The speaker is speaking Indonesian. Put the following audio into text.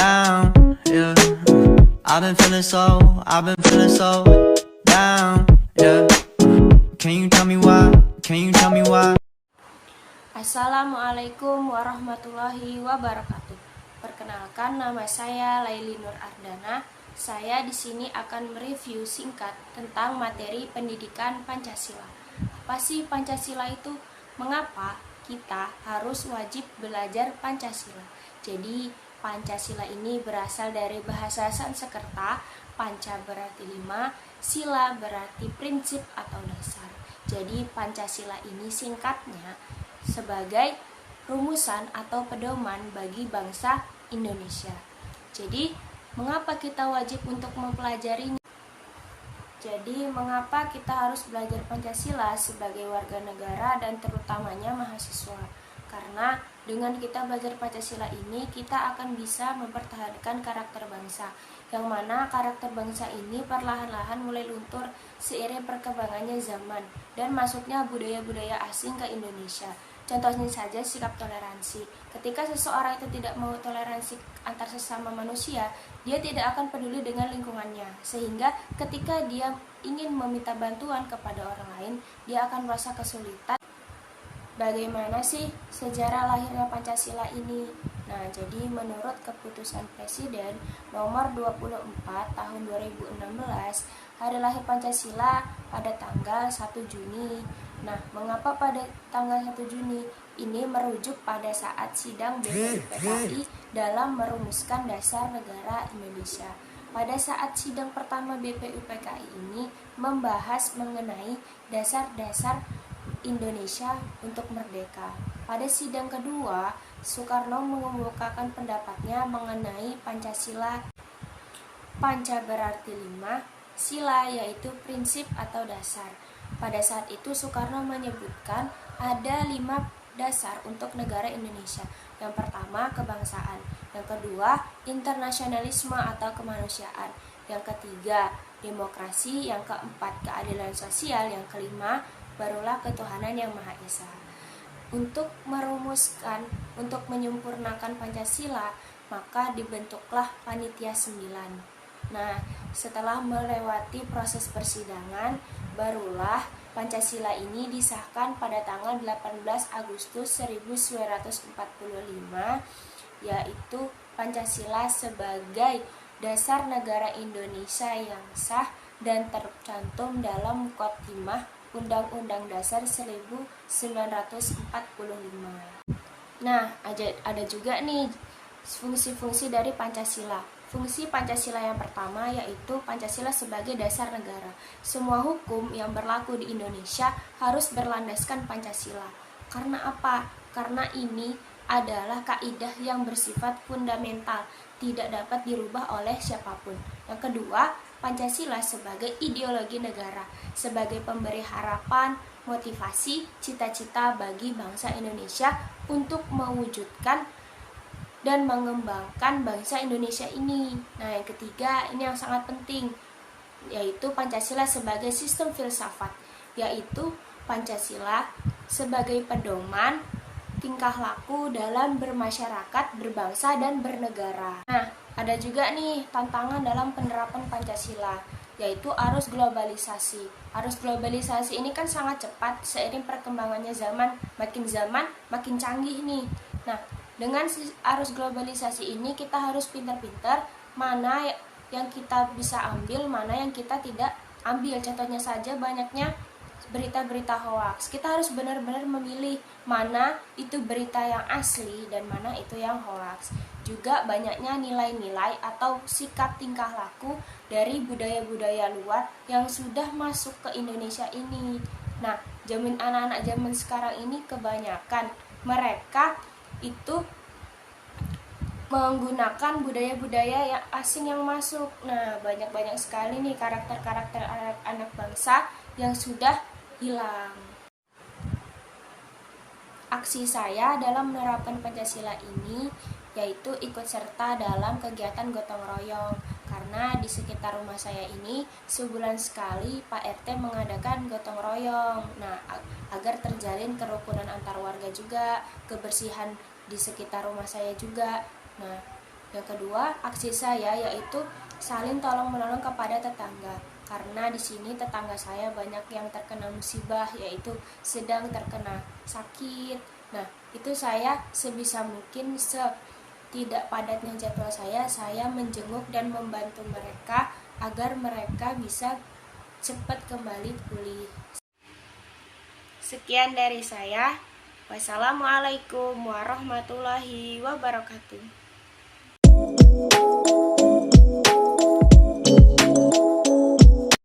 down, yeah. I've been feeling so down, yeah. Can you tell me why? Can you tell me why? Assalamualaikum warahmatullahi wabarakatuh. Perkenalkan, nama saya Laili Nur Ardana. Saya di sini akan mereview singkat tentang materi pendidikan Pancasila. Apa sih Pancasila itu? Mengapa kita harus wajib belajar Pancasila? Jadi, Pancasila ini berasal dari bahasa Sanskerta. Panca berarti 5, sila berarti prinsip atau dasar. Jadi, Pancasila ini singkatnya sebagai rumusan atau pedoman bagi bangsa Indonesia. Jadi, mengapa kita wajib untuk mempelajarinya? Jadi, mengapa kita harus belajar Pancasila sebagai warga negara dan terutamanya mahasiswa? Karena dengan kita belajar Pancasila ini, kita akan bisa mempertahankan karakter bangsa, yang mana karakter bangsa ini perlahan-lahan mulai luntur seiring perkembangannya zaman dan masuknya budaya-budaya asing ke Indonesia. Contohnya saja sikap toleransi. Ketika seseorang itu tidak mau toleransi antar sesama manusia, dia tidak akan peduli dengan lingkungannya. Sehingga ketika dia ingin meminta bantuan kepada orang lain, dia akan merasa kesulitan. Bagaimana sih sejarah lahirnya Pancasila ini? Nah, jadi menurut keputusan Presiden nomor 24 tahun 2016, hari lahir Pancasila pada tanggal 1 Juni. Nah, mengapa pada tanggal 1 Juni? Ini merujuk pada saat sidang BPUPKI dalam merumuskan dasar negara Indonesia. Pada saat sidang pertama BPUPKI ini membahas mengenai dasar-dasar Indonesia untuk merdeka. Pada sidang kedua, Soekarno mengemukakan pendapatnya mengenai Pancasila. Panca berarti 5, sila yaitu prinsip atau dasar. Pada saat itu Soekarno menyebutkan ada 5 dasar untuk negara Indonesia. Yang pertama, kebangsaan. Yang kedua, internasionalisme atau kemanusiaan. Yang ketiga, demokrasi. Yang keempat, keadilan sosial. Yang kelima, barulah ketuhanan yang Maha Esa. Untuk merumuskan, untuk menyempurnakan Pancasila, maka dibentuklah Panitia 9. Nah, setelah melewati proses persidangan, barulah Pancasila ini disahkan pada tanggal 18 Agustus 1945, yaitu Pancasila sebagai dasar negara Indonesia yang sah dan tercantum dalam Khotimah Undang-Undang Dasar 1945. Nah, ada juga nih fungsi-fungsi dari Pancasila. Fungsi Pancasila yang pertama yaitu Pancasila sebagai dasar negara. Semua hukum yang berlaku di Indonesia harus berlandaskan Pancasila. Karena apa? Karena ini adalah kaidah yang bersifat fundamental, tidak dapat dirubah oleh siapapun. Yang kedua, Pancasila sebagai ideologi negara, sebagai pemberi harapan, motivasi, cita-cita bagi bangsa Indonesia untuk mewujudkan dan mengembangkan bangsa Indonesia ini. Nah, yang ketiga, ini yang sangat penting, yaitu Pancasila sebagai sistem filsafat, yaitu Pancasila sebagai pedoman tingkah laku dalam bermasyarakat, berbangsa, dan bernegara. Nah, ada juga nih tantangan dalam penerapan Pancasila, yaitu arus globalisasi. Arus globalisasi ini kan sangat cepat seiring perkembangannya zaman makin canggih nih. Nah, dengan arus globalisasi ini kita harus pintar-pintar mana yang kita bisa ambil, mana yang kita tidak ambil. Contohnya saja banyaknya berita-berita hoaks. Kita harus benar-benar memilih mana itu berita yang asli dan mana itu yang hoaks. Juga banyaknya nilai-nilai atau sikap tingkah laku dari budaya-budaya luar yang sudah masuk ke Indonesia ini. Nah, anak-anak zaman sekarang ini kebanyakan mereka itu menggunakan budaya-budaya yang asing yang masuk. Nah, banyak sekali nih karakter-karakter anak bangsa yang sudah hilang. Aksi saya dalam menerapkan Pancasila ini yaitu ikut serta dalam kegiatan gotong royong, karena di sekitar rumah saya ini sebulan sekali Pak RT mengadakan gotong royong. Nah, agar terjalin kerukunan antar warga juga, kebersihan di sekitar rumah saya juga. Nah, Yang kedua, aksi saya yaitu saling tolong-menolong kepada tetangga. Karena di sini tetangga saya banyak yang terkena musibah, yaitu sedang terkena sakit. Nah, itu saya sebisa mungkin tidak padatnya jadwal saya menjenguk dan membantu mereka agar mereka bisa cepat kembali pulih. Sekian dari saya. Wassalamualaikum warahmatullahi wabarakatuh.